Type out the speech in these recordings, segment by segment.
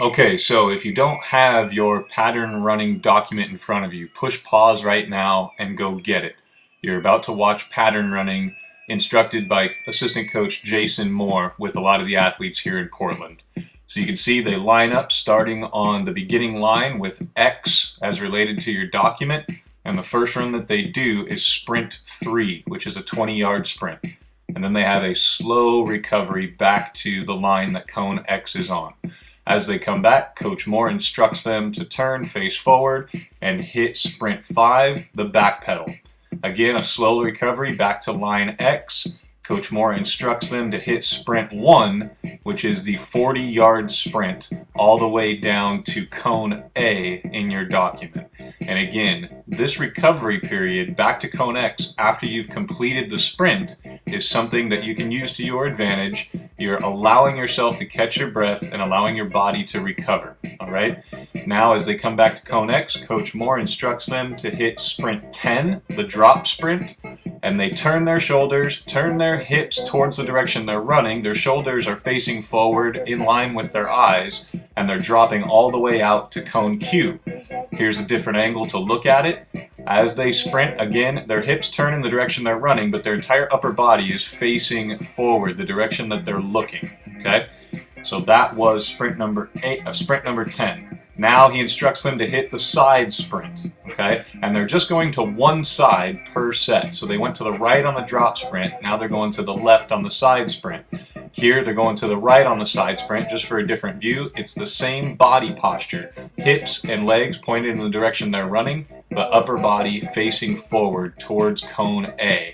Okay, so if you don't have your pattern running document in front of you, push pause right now and go get it. You're about to watch pattern running instructed by assistant coach Jason Moore with a lot of the athletes here in Portland. So you can see they line up starting on the beginning line with X as related to your document, and the first run that they do is sprint 3, which is a 20-yard sprint. And then they have a slow recovery back to the line that cone X is on. As they come back, Coach Moore instructs them to turn face forward and hit sprint 5, the back pedal. Again, a slow recovery back to line X. Coach Moore instructs them to hit sprint 1, which is the 40-yard sprint, all the way down to cone A in your document. And again, this recovery period back to cone X after you've completed the sprint is something that you can use to your advantage. You're allowing yourself to catch your breath and allowing your body to recover. All right. Now, as they come back to cone X, Coach Moore instructs them to hit sprint 10, the drop sprint, and they turn their shoulders, turn their hips towards the direction they're running. Their shoulders are facing forward in line with their eyes, and they're dropping all the way out to cone Q. Here's a different angle to look at it. As they sprint, again, their hips turn in the direction they're running, but their entire upper body is facing forward, the direction that they're looking. Okay? So that was sprint number 10. Now he instructs them to hit the side sprint, okay? And they're just going to one side per set. So they went to the right on the drop sprint. Now they're going to the left on the side sprint. Here they're going to the right on the side sprint just for a different view. It's the same body posture. Hips and legs pointed in the direction they're running, but upper body facing forward towards cone A.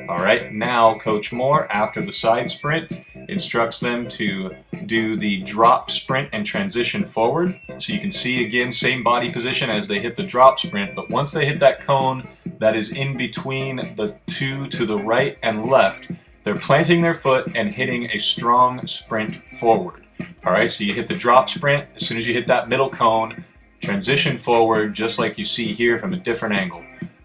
All right, now Coach Moore, after the side sprint, instructs them to do the drop sprint and transition forward. So you can see again, same body position as they hit the drop sprint, but once they hit that cone that is in between the two to the right and left, they're planting their foot and hitting a strong sprint forward. All right, so you hit the drop sprint. As soon as you hit that middle cone, transition forward just like you see here from a different angle.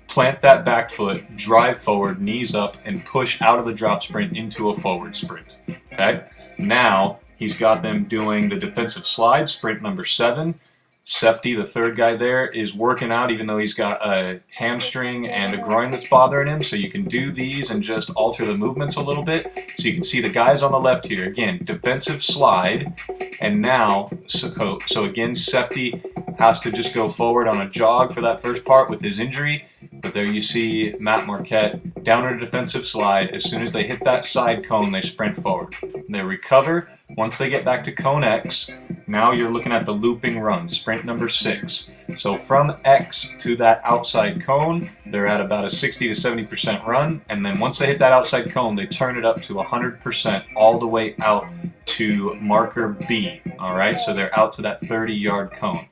Plant that back foot, drive forward, knees up, and push out of the drop sprint into a forward sprint. Okay? Now, he's got them doing the defensive slide, sprint number 7. Septi, the third guy there, is working out even though he's got a hamstring and a groin that's bothering him. So you can do these and just alter the movements a little bit. So you can see the guys on the left here. Again, defensive slide. And now, so again, Septi has to just go forward on a jog for that first part with his injury. But there you see Matt Marquette down on a defensive slide. As soon as they hit that side cone, they sprint forward. They recover. Once they get back to cone X, now you're looking at the looping run, sprint number 6. So from X to that outside cone, they're at about a 60 to 70% run. And then once they hit that outside cone, they turn it up to 100% all the way out to marker B. All right, so they're out to that 30-yard cone.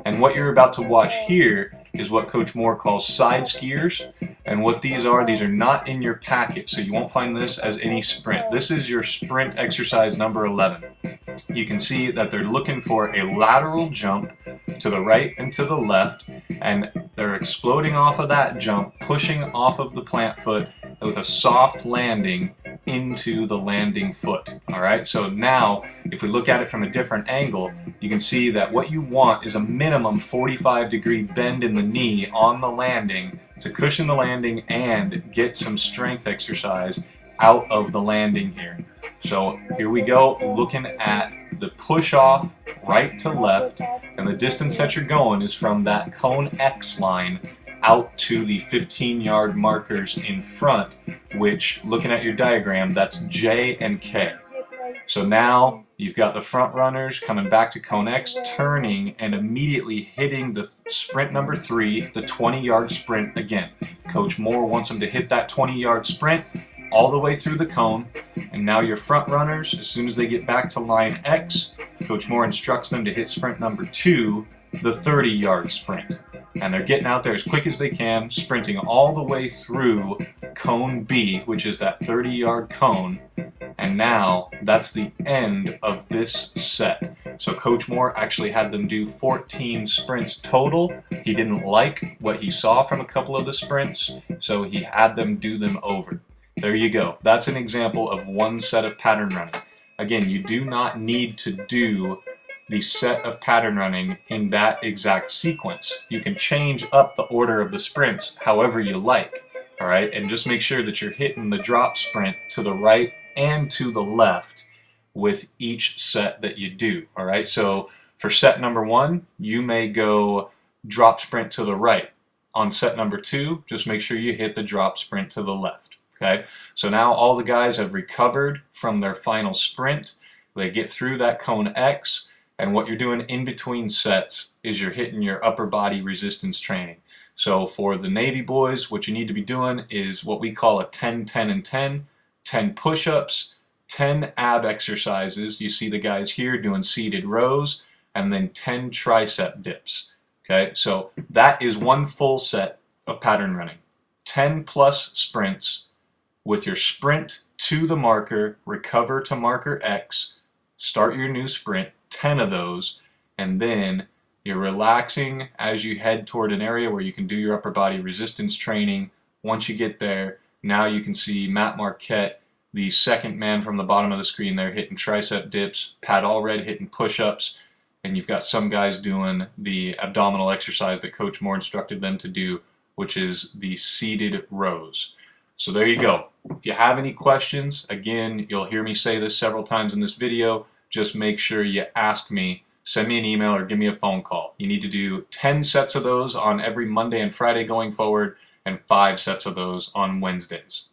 And what you're about to watch here is what Coach Moore calls side skiers. And what these are not in your packet, so you won't find this as any sprint. This is your sprint exercise number 11. You can see that they're looking for a lateral jump to the right and to the left, and they're exploding off of that jump, pushing off of the plant foot with a soft landing into the landing foot. All right, so now if we look at it from a different angle, you can see that what you want is a minimum 45-degree bend in the knee on the landing to cushion the landing and get some strength exercise out of the landing here. So here we go, looking at the push off right to left, and the distance that you're going is from that cone X line out to the 15-yard markers in front, which, looking at your diagram, that's J and K. So now you've got the front runners coming back to cone X, turning and immediately hitting the sprint number 3, the 20-yard sprint again. Coach Moore wants them to hit that 20-yard sprint all the way through the cone. And now your front runners, as soon as they get back to line X, Coach Moore instructs them to hit sprint number 2, the 30-yard sprint. And they're getting out there as quick as they can, sprinting all the way through cone B, which is that 30-yard cone. And now that's the end of this set. So Coach Moore actually had them do 14 sprints total. He didn't like what he saw from a couple of the sprints, so he had them do them over. There you go. That's an example of one set of pattern running. Again, you do not need to do the set of pattern running in that exact sequence. You can change up the order of the sprints however you like, all right? And just make sure that you're hitting the drop sprint to the right and to the left with each set that you do, all right? So for set number 1, you may go drop sprint to the right. On set number 2, just make sure you hit the drop sprint to the left, okay? So now all the guys have recovered from their final sprint. They get through that cone X, and what you're doing in between sets is you're hitting your upper body resistance training. So for the Navy boys, what you need to be doing is what we call a 10, 10, and 10, 10 push-ups, 10 ab exercises. You see the guys here doing seated rows, and then 10 tricep dips. Okay, so that is one full set of pattern running. 10 plus sprints with your sprint to the marker, recover to marker X, start your new sprint, 10 of those, and then you're relaxing as you head toward an area where you can do your upper body resistance training. Once you get there, now you can see Matt Marquette, the second man from the bottom of the screen there, hitting tricep dips, Pat Allred hitting push-ups, and you've got some guys doing the abdominal exercise that Coach Moore instructed them to do, which is the seated rows. So there you go. If you have any questions, again, you'll hear me say this several times in this video, just make sure you ask me, send me an email or give me a phone call. You need to do 10 sets of those on every Monday and Friday going forward, and 5 sets of those on Wednesdays.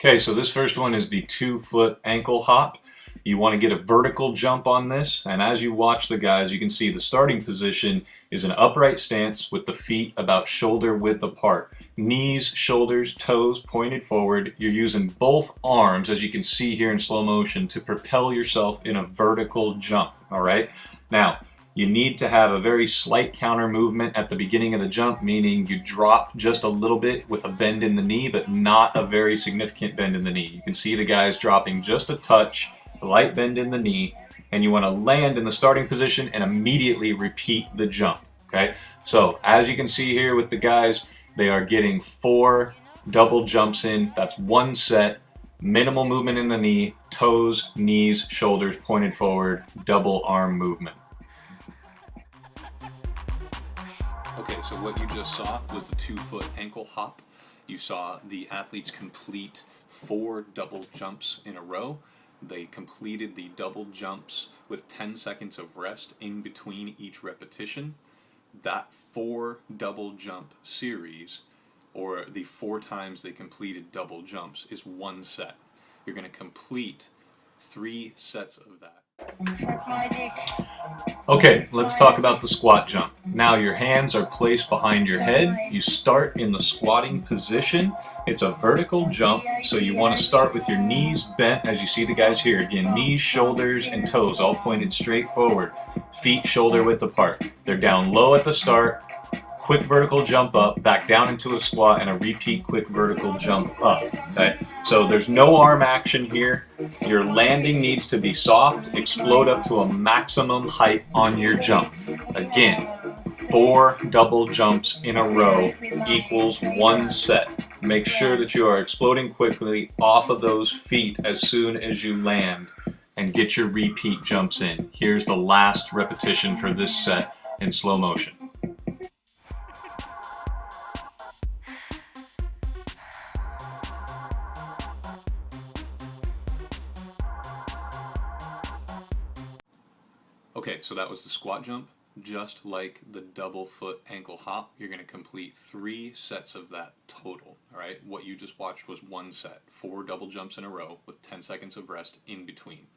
Okay, so this first one is the 2-foot ankle hop. You want to get a vertical jump on this, and as you watch the guys, you can see the starting position is an upright stance with the feet about shoulder width apart. Knees, shoulders, toes pointed forward. You're using both arms, as you can see here in slow motion, to propel yourself in a vertical jump, all right? Now, you need to have a very slight counter movement at the beginning of the jump, meaning you drop just a little bit with a bend in the knee, but not a very significant bend in the knee. You can see the guys dropping just a touch, a light bend in the knee, and you want to land in the starting position and immediately repeat the jump, okay? So as you can see here with the guys, they are getting 4 double jumps in. That's one set, minimal movement in the knee, toes, knees, shoulders pointed forward, double arm movement. Okay, so what you just saw was the 2-foot ankle hop. You saw the athletes complete 4 double jumps in a row. They completed the double jumps with 10 seconds of rest in between each repetition. That 4 double jump series, or the 4 times they completed double jumps, is one set. You're going to complete 3 sets of that. Okay, let's talk about the squat jump. Now your hands are placed behind your head. You start in the squatting position. It's a vertical jump, so you want to start with your knees bent, as you see the guys here. Again, knees, shoulders, and toes all pointed straight forward. Feet shoulder width apart. They're down low at the start. Quick vertical jump up, back down into a squat, and a repeat quick vertical jump up. Okay? So there's no arm action here. Your landing needs to be soft. Explode up to a maximum height on your jump. Again, 4 double jumps in a row equals one set. Make sure that you are exploding quickly off of those feet as soon as you land, and get your repeat jumps in. Here's the last repetition for this set in slow motion. Okay, so that was the squat jump. Just like the double foot ankle hop, you're going to complete 3 sets of that total. All right, what you just watched was one set, 4 double jumps in a row with 10 seconds of rest in between.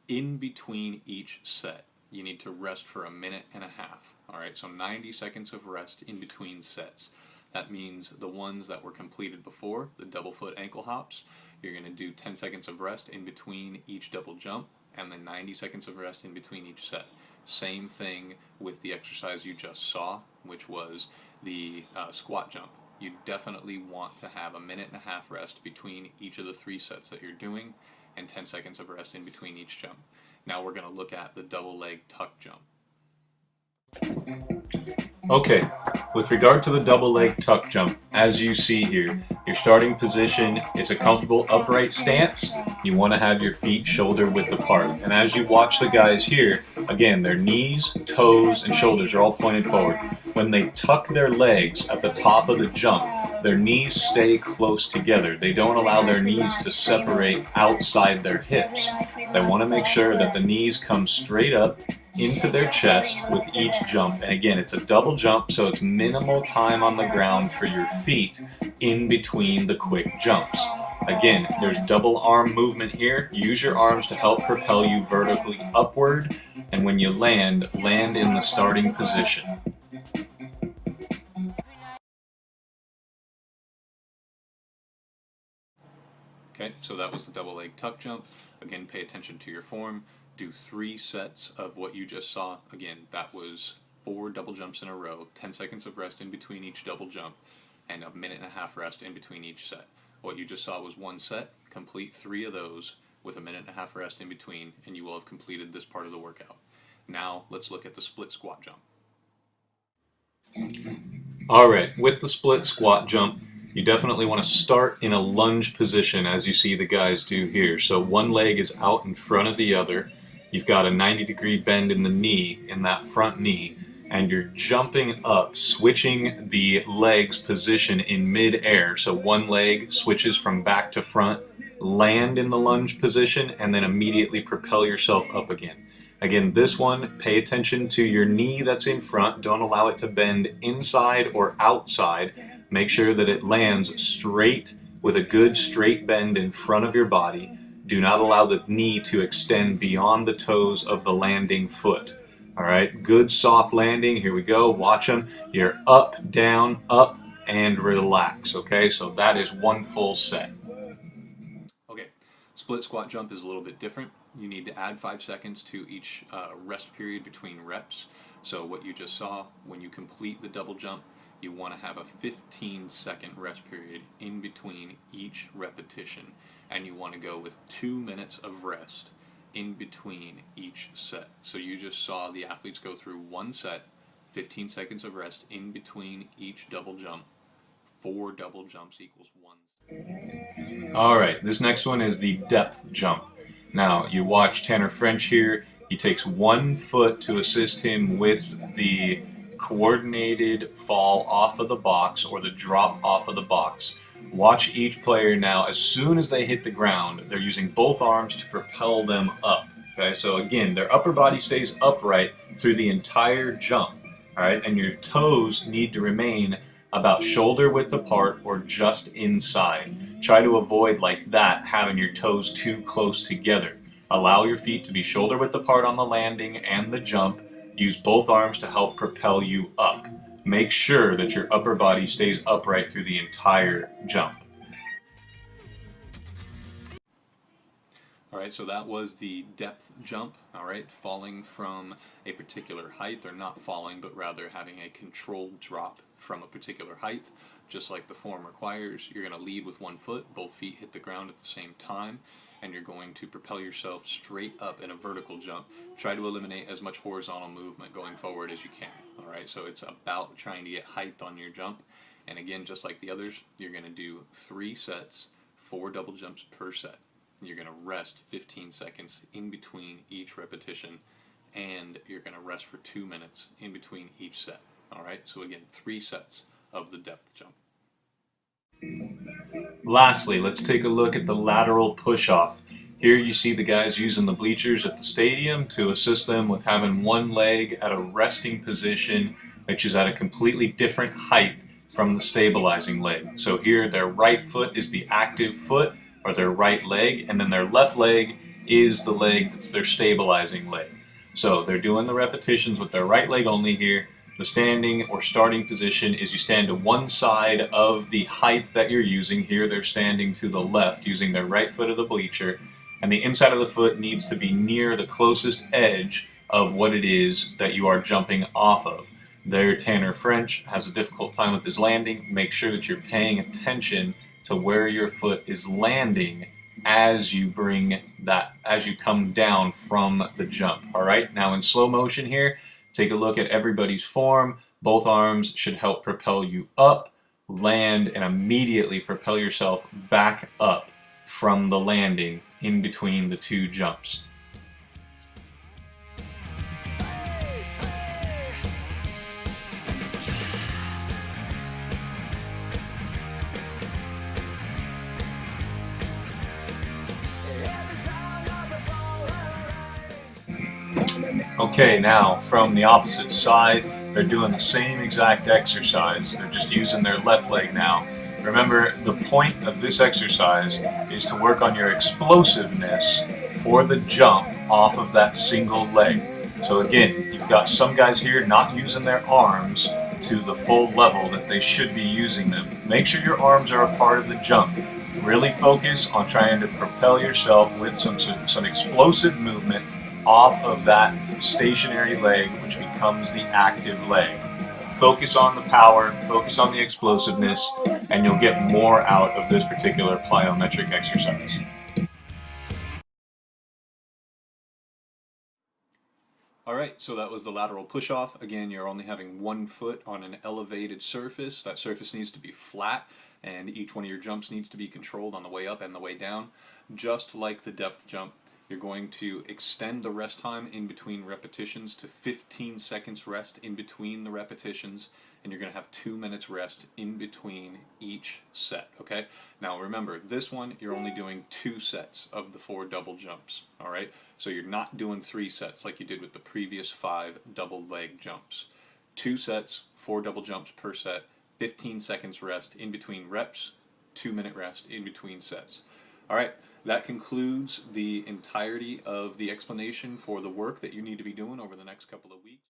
In between each set, you need to rest for 1.5 minutes. All right, so 90 seconds of rest in between sets. That means the ones that were completed before, the double foot ankle hops, you're going to do 10 seconds of rest in between each double jump, and then 90 seconds of rest in between each set. Same thing with the exercise you just saw, which was the squat jump. You definitely want to have 1.5 minutes rest between each of the 3 sets that you're doing, and 10 seconds of rest in between each jump. Now we're going to look at the double leg tuck jump. Okay, with regard to the double leg tuck jump, as you see here, your starting position is a comfortable upright stance. You want to have your feet shoulder width apart. And as you watch the guys here, again, their knees, toes, and shoulders are all pointed forward. When they tuck their legs at the top of the jump, their knees stay close together. They don't allow their knees to separate outside their hips. They want to make sure that the knees come straight up into their chest with each jump. And again, it's a double jump, so it's minimal time on the ground for your feet in between the quick jumps. Again, there's double arm movement here. Use your arms to help propel you vertically upward, and when you land in the starting position. Okay, so that was the double leg tuck jump. Again, pay attention to your form. Do 3 sets of what you just saw. Again, that was 4 double jumps in a row, 10 seconds of rest in between each double jump, and a minute and a half rest in between each set. What you just saw was 1 set. Complete 3 of those with a minute and a half rest in between, and you will have completed this part of the workout. Now, let's look at the split squat jump. Alright, with the split squat jump, you definitely want to start in a lunge position as you see the guys do here. So one leg is out in front of the other. You've got a 90-degree bend in the knee, in that front knee, and you're jumping up, switching the leg's position in mid-air. So one leg switches from back to front, land in the lunge position, and then immediately propel yourself up again. Again, this one, pay attention to your knee that's in front. Don't allow it to bend inside or outside. Make sure that it lands straight with a good straight bend in front of your body. Do not allow the knee to extend beyond the toes of the landing foot. All right, good soft landing. Here we go. Watch them. You're up, and relax. Okay, so that is 1 full set. Okay, split squat jump is a little bit different. You need to add 5 seconds to each rest period between reps. So what you just saw, when you complete the double jump, you want to have a 15-second rest period in between each repetition. And you want to go with 2 minutes of rest in between each set. So you just saw the athletes go through 1 set, 15 seconds of rest in between each double jump. 4 double jumps equals 1. Alright, this next one is the depth jump. Now, you watch Tanner French here. He takes 1 foot to assist him with the coordinated fall off of the box or the drop off of the box. Watch each player now. As soon as they hit the ground, they're using both arms to propel them up. Okay, so again, their upper body stays upright through the entire jump. All right, and your toes need to remain about shoulder width apart or just inside. Try to avoid, like that, having your toes too close together. Allow your feet to be shoulder width apart on the landing and the jump. Use both arms to help propel you up. Make sure that your upper body stays upright through the entire jump. Alright, so that was the depth jump, alright, falling from a particular height, or not falling, but rather having a controlled drop from a particular height, just like the form requires. You're going to lead with 1 foot, both feet hit the ground at the same time, and you're going to propel yourself straight up in a vertical jump. Try to eliminate as much horizontal movement going forward as you can, alright, so it's about trying to get height on your jump, and again, just like the others, you're going to do 3 sets, 4 double jumps per set. You're going to rest 15 seconds in between each repetition, and you're going to rest for 2 minutes in between each set. Alright, so again, 3 sets of the depth jump. Lastly, let's take a look at the lateral push-off. Here you see the guys using the bleachers at the stadium to assist them with having one leg at a resting position, which is at a completely different height from the stabilizing leg. So here their right foot is the active foot, or their right leg, and then their left leg is the leg that's their stabilizing leg. So they're doing the repetitions with their right leg only here. The standing or starting position is you stand to one side of the height that you're using. Here they're standing to the left using their right foot of the bleacher, and the inside of the foot needs to be near the closest edge of what it is that you are jumping off of. There, Tanner French has a difficult time with his landing. Make sure that you're paying attention to where your foot is landing as you come down from the jump. All right, now in slow motion here, take a look at everybody's form. Both arms should help propel you up, land, and immediately propel yourself back up from the landing in between the two jumps. Okay, now from the opposite side, they're doing the same exact exercise. They're just using their left leg now. Remember, the point of this exercise is to work on your explosiveness for the jump off of that single leg. So again, you've got some guys here not using their arms to the full level that they should be using them. Make sure your arms are a part of the jump. Really focus on trying to propel yourself with some explosive movement off of that stationary leg, which becomes the active leg. Focus on the power, focus on the explosiveness, and you'll get more out of this particular plyometric exercise. All right, so that was the lateral push-off. Again, you're only having one foot on an elevated surface. That surface needs to be flat, and each one of your jumps needs to be controlled on the way up and the way down. Just like the depth jump, you're going to extend the rest time in between repetitions to 15 seconds rest in between the repetitions, and you're going to have 2 minutes rest in between each set, okay? Now remember, this one, you're only doing 2 sets of the 4 double jumps, all right? So you're not doing 3 sets like you did with the previous 5 double leg jumps. 2 sets, 4 double jumps per set, 15 seconds rest in between reps, 2-minute rest in between sets. All right, that concludes the entirety of the explanation for the work that you need to be doing over the next couple of weeks.